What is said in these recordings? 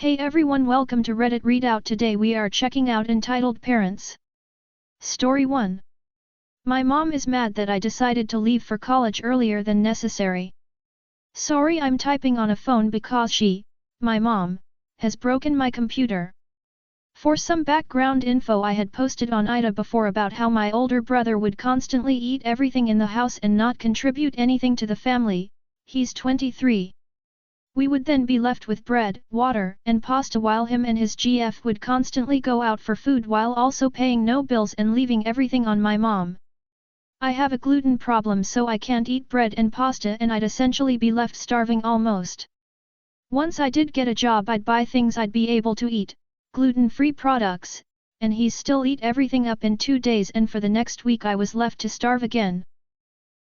Hey everyone, welcome to Reddit Readout. Today we are checking out Entitled Parents. Story 1. My mom is mad that I decided to leave for college earlier than necessary. Sorry, I'm typing on a phone because she, my mom, has broken my computer. For some background info, I had posted on Ida before about how my older brother would constantly eat everything in the house and not contribute anything to the family. He's 23. We would then be left with bread, water, and pasta while him and his GF would constantly go out for food while also paying no bills and leaving everything on my mom. I have a gluten problem, so I can't eat bread and pasta, and I'd essentially be left starving almost. Once I did get a job, I'd buy things I'd be able to eat, gluten-free products, and he's still eat everything up in 2 days, and for the next week I was left to starve again.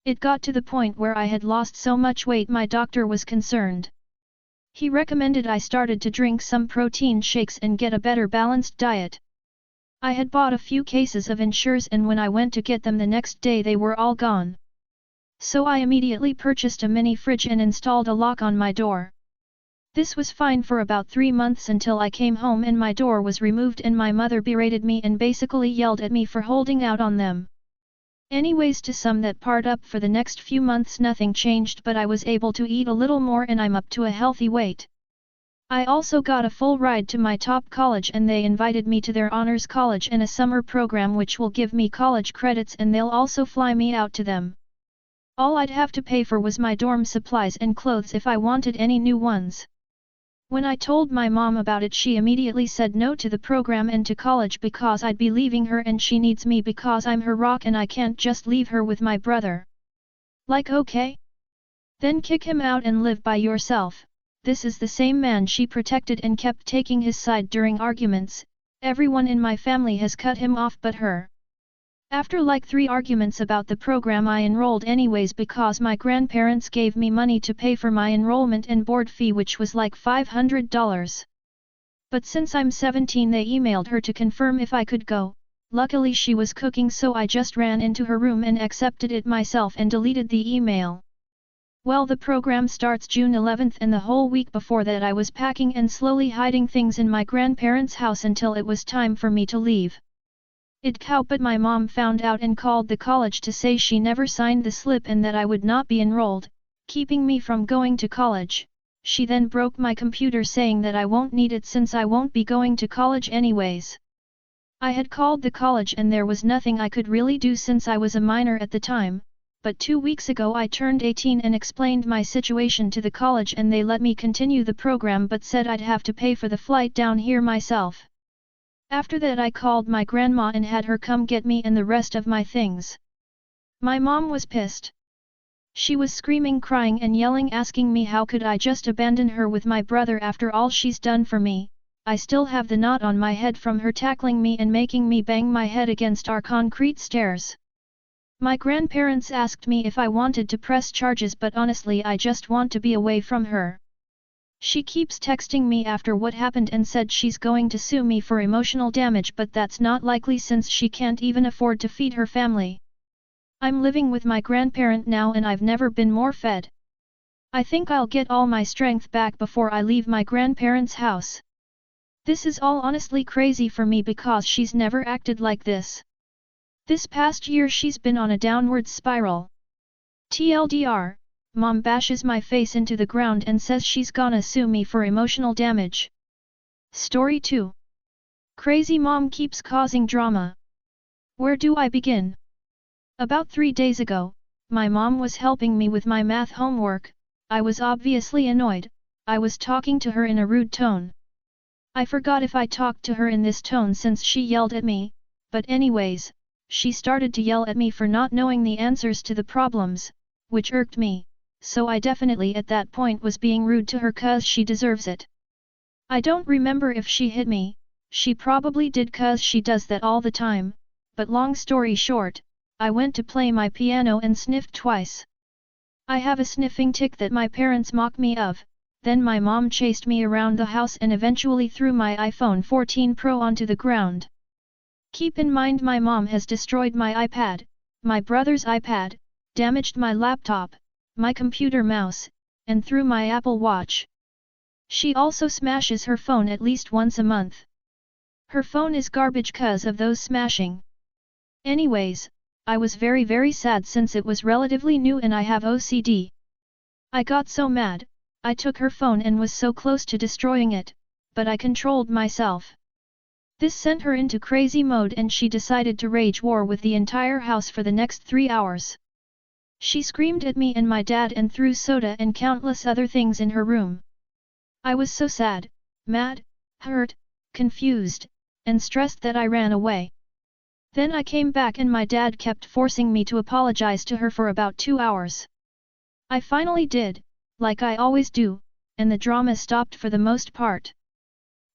It got to the point where I had lost so much weight my doctor was concerned. He recommended I started to drink some protein shakes and get a better balanced diet. I had bought a few cases of Ensures, and when I went to get them the next day they were all gone. So I immediately purchased a mini fridge and installed a lock on my door. This was fine for about 3 months until I came home and my door was removed and my mother berated me and basically yelled at me for holding out on them. Anyways, to sum that part up, for the next few months nothing changed, but I was able to eat a little more and I'm up to a healthy weight. I also got a full ride to my top college and they invited me to their honors college and a summer program which will give me college credits, and they'll also fly me out to them. All I'd have to pay for was my dorm supplies and clothes if I wanted any new ones. When I told my mom about it, she immediately said no to the program and to college because I'd be leaving her and she needs me because I'm her rock and I can't just leave her with my brother. Like, okay? Then kick him out and live by yourself. This is the same man she protected and kept taking his side during arguments. Everyone in my family has cut him off but her. After like 3 arguments about the program, I enrolled anyways because my grandparents gave me money to pay for my enrollment and board fee, which was like $500. But since I'm 17, they emailed her to confirm if I could go. Luckily she was cooking, so I just ran into her room and accepted it myself and deleted the email. Well, the program starts June 11th and the whole week before that I was packing and slowly hiding things in my grandparents' house until it was time for me to leave. But my mom found out and called the college to say she never signed the slip and that I would not be enrolled, keeping me from going to college. She then broke my computer saying that I won't need it since I won't be going to college anyways. I had called the college and there was nothing I could really do since I was a minor at the time, but 2 weeks ago I turned 18 and explained my situation to the college and they let me continue the program but said I'd have to pay for the flight down here myself. After that I called my grandma and had her come get me and the rest of my things. My mom was pissed. She was screaming, crying and yelling, asking me how could I just abandon her with my brother after all she's done for me. I still have the knot on my head from her tackling me and making me bang my head against our concrete stairs. My grandparents asked me if I wanted to press charges, but honestly I just want to be away from her. She keeps texting me after what happened and said she's going to sue me for emotional damage, but that's not likely since she can't even afford to feed her family. I'm living with my grandparent now and I've never been more fed. I think I'll get all my strength back before I leave my grandparents' house. This is all honestly crazy for me because she's never acted like this. This past year she's been on a downward spiral. TLDR. Mom bashes my face into the ground and says she's gonna sue me for emotional damage. Story 2. Crazy mom keeps causing drama. Where do I begin? About 3 days ago, my mom was helping me with my math homework. I was obviously annoyed. I was talking to her in a rude tone. I forgot if I talked to her in this tone since she yelled at me, but anyways, she started to yell at me for not knowing the answers to the problems, which irked me. So I definitely at that point was being rude to her cause she deserves it. I don't remember if she hit me, she probably did cause she does that all the time, but long story short, I went to play my piano and sniffed twice. I have a sniffing tic that my parents mock me of. Then my mom chased me around the house and eventually threw my iPhone 14 Pro onto the ground. Keep in mind my mom has destroyed my iPad, my brother's iPad, damaged my laptop, my computer mouse, and threw my Apple Watch. She also smashes her phone at least once a month. Her phone is garbage 'cause of those smashing. Anyways, I was very sad since it was relatively new and I have OCD. I got so mad, I took her phone and was so close to destroying it, but I controlled myself. This sent her into crazy mode and she decided to rage war with the entire house for the next 3 hours. She screamed at me and my dad and threw soda and countless other things in her room. I was so sad, mad, hurt, confused, and stressed that I ran away. Then I came back and my dad kept forcing me to apologize to her for about 2 hours. I finally did, like I always do, and the drama stopped for the most part.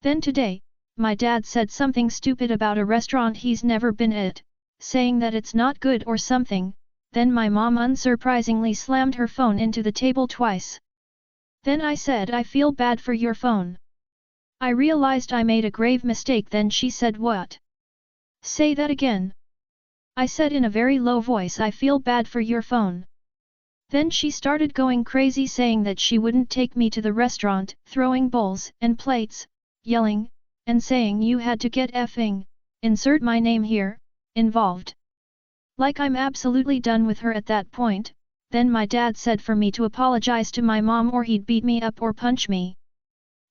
Then today, my dad said something stupid about a restaurant he's never been at, saying that it's not good or something, then my mom unsurprisingly slammed her phone into the table twice. Then I said I feel bad for your phone. I realized I made a grave mistake. Then she said what? Say that again. I said in a very low voice I feel bad for your phone. Then she started going crazy saying that she wouldn't take me to the restaurant, throwing bowls and plates, yelling, and saying you had to get effing, insert my name here, involved. Like I'm absolutely done with her at that point. Then my dad said for me to apologize to my mom or he'd beat me up or punch me.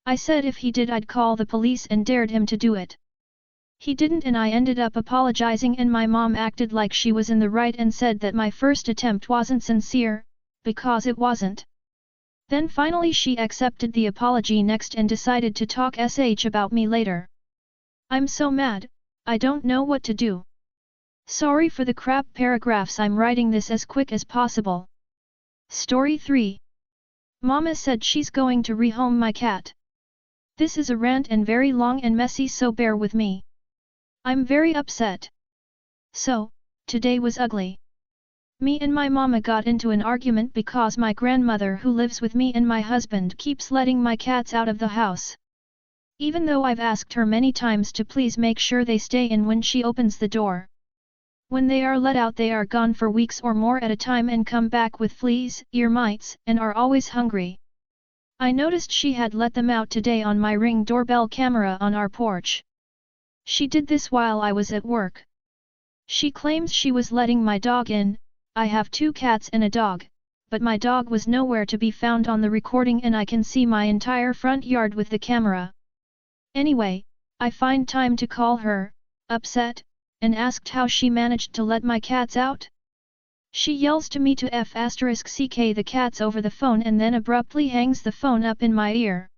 I said if he did I'd call the police and dared him to do it. He didn't and I ended up apologizing and my mom acted like she was in the right and said that my first attempt wasn't sincere, because it wasn't. Then finally she accepted the apology next and decided to talk about me later. I'm so mad, I don't know what to do. Sorry for the crap paragraphs, I'm writing this as quick as possible. Story 3. Mama said she's going to rehome my cat. This is a rant and very long and messy, so bear with me. I'm very upset. So, today was ugly. Me and my mama got into an argument because my grandmother who lives with me and my husband keeps letting my cats out of the house. Even though I've asked her many times to please make sure they stay in when she opens the door. When they are let out they are gone for weeks or more at a time and come back with fleas, ear mites, and are always hungry. I noticed she had let them out today on my Ring doorbell camera on our porch. She did this while I was at work. She claims she was letting my dog in. I have 2 cats and a dog, but my dog was nowhere to be found on the recording and I can see my entire front yard with the camera. Anyway, I find time to call her, upset, and asked how she managed to let my cats out. She yells to me to *CK the cats over the phone and then abruptly hangs the phone up in my ear.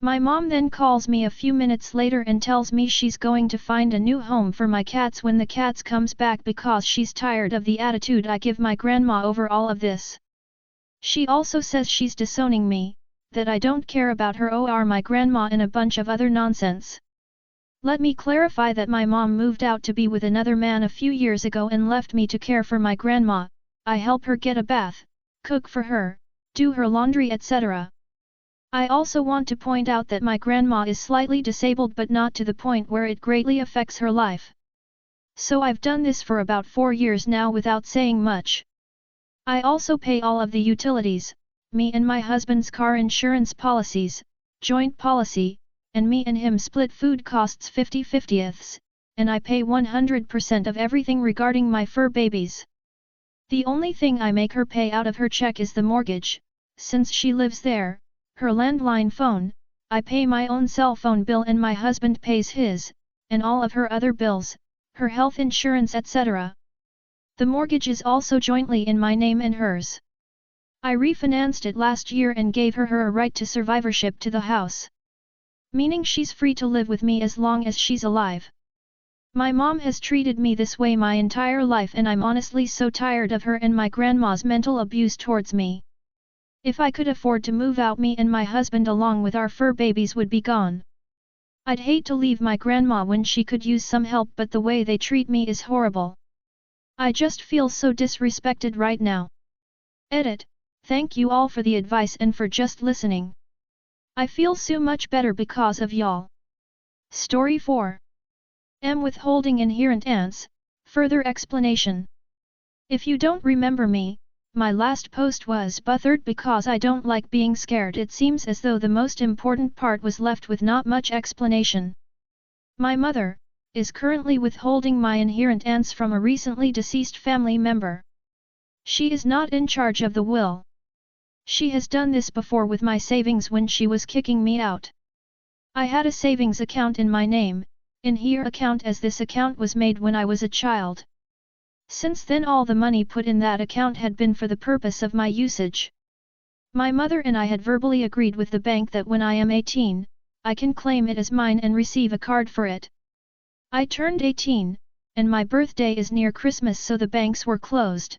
My mom then calls me a few minutes later and tells me she's going to find a new home for my cats when the cats comes back because she's tired of the attitude I give my grandma over all of this. She also says she's disowning me, that I don't care about her or my grandma and a bunch of other nonsense. Let me clarify that my mom moved out to be with another man a few years ago and left me to care for my grandma. I help her get a bath, cook for her, do her laundry, etc. I also want to point out that my grandma is slightly disabled but not to the point where it greatly affects her life. So I've done this for about 4 years now without saying much. I also pay all of the utilities, me and my husband's car insurance policies, joint policy, and me and him split food costs 50/50, and I pay 100% of everything regarding my fur babies. The only thing I make her pay out of her check is the mortgage, since she lives there, her landline phone, I pay my own cell phone bill and my husband pays his, and all of her other bills, her health insurance, etc. The mortgage is also jointly in my name and hers. I refinanced it last year and gave her a right to survivorship to the house. Meaning she's free to live with me as long as she's alive. My mom has treated me this way my entire life and I'm honestly so tired of her and my grandma's mental abuse towards me. If I could afford to move out, me and my husband along with our fur babies would be gone. I'd hate to leave my grandma when she could use some help, but the way they treat me is horrible. I just feel so disrespected right now. Edit. Thank you all for the advice and for just listening. I feel so much better because of y'all. Story 4. Withholding inherent ants, further explanation. If you don't remember me, My last post was bothered because I don't like being scared. It seems as though the most important part was left with not much explanation. My mother is currently withholding my inheritance from a recently deceased family member. She is not in charge of the will. She has done this before with my savings when she was kicking me out. I had a savings account in my name, in her account, as this account was made when I was a child. Since then all the money put in that account had been for the purpose of my usage. My mother and I had verbally agreed with the bank that when I am 18, I can claim it as mine and receive a card for it. I turned 18, and my birthday is near Christmas, so the banks were closed.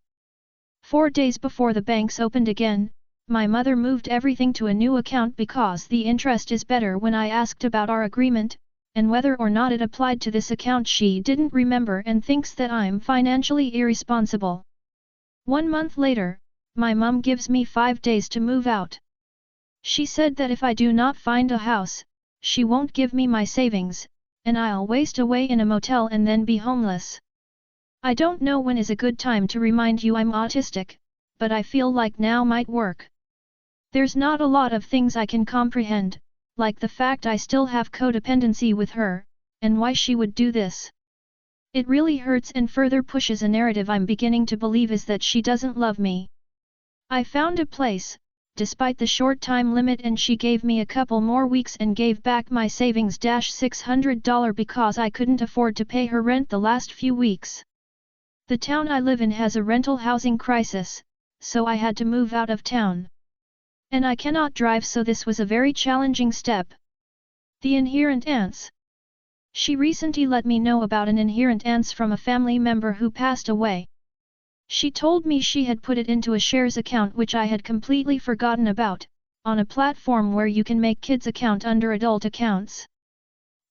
4 days before the banks opened again, my mother moved everything to a new account because the interest is better. When I asked about our agreement, and whether or not it applied to this account, she didn't remember and thinks that I'm financially irresponsible. 1 month later, my mom gives me 5 days to move out. She said that if I do not find a house, she won't give me my savings, and I'll waste away in a motel and then be homeless. I don't know when is a good time to remind you I'm autistic, but I feel like now might work. There's not a lot of things I can comprehend, like the fact I still have codependency with her, and why she would do this. It really hurts and further pushes a narrative I'm beginning to believe is that she doesn't love me. I found a place, despite the short time limit, and she gave me a couple more weeks and gave back my savings $600 because I couldn't afford to pay her rent the last few weeks. The town I live in has a rental housing crisis, so I had to move out of town. And I cannot drive, so this was a very challenging step. The inheritance. She recently let me know about an inheritance from a family member who passed away. She told me she had put it into a shares account, which I had completely forgotten about, on a platform where you can make kids account under adult accounts.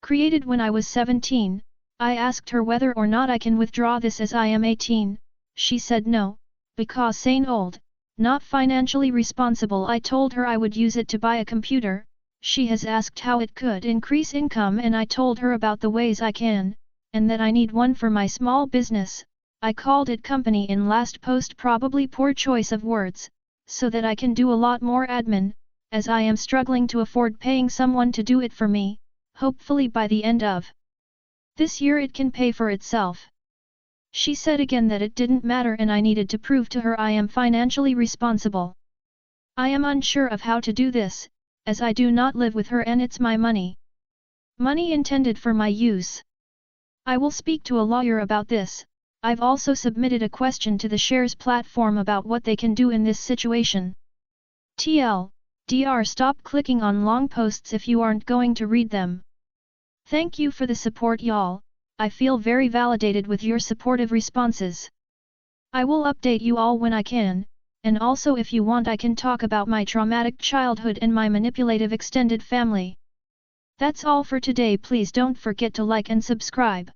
Created when I was 17, I asked her whether or not I can withdraw this as I am 18, she said no, because sane old, not financially responsible. I told her I would use it to buy a computer. She has asked how it could increase income, and I told her about the ways I can, and that I need one for my small business. I called it company in last post, probably poor choice of words, so that I can do a lot more admin, as I am struggling to afford paying someone to do it for me. Hopefully by the end of this year it can pay for itself. She said again that it didn't matter and I needed to prove to her I am financially responsible. I am unsure of how to do this, as I do not live with her and it's my money. Money intended for my use. I will speak to a lawyer about this. I've also submitted a question to the shares platform about what they can do in this situation. TLDR, stop clicking on long posts if you aren't going to read them. Thank you for the support, y'all. I feel very validated with your supportive responses. I will update you all when I can, and also if you want I can talk about my traumatic childhood and my manipulative extended family. That's all for today. Please don't forget to like and subscribe.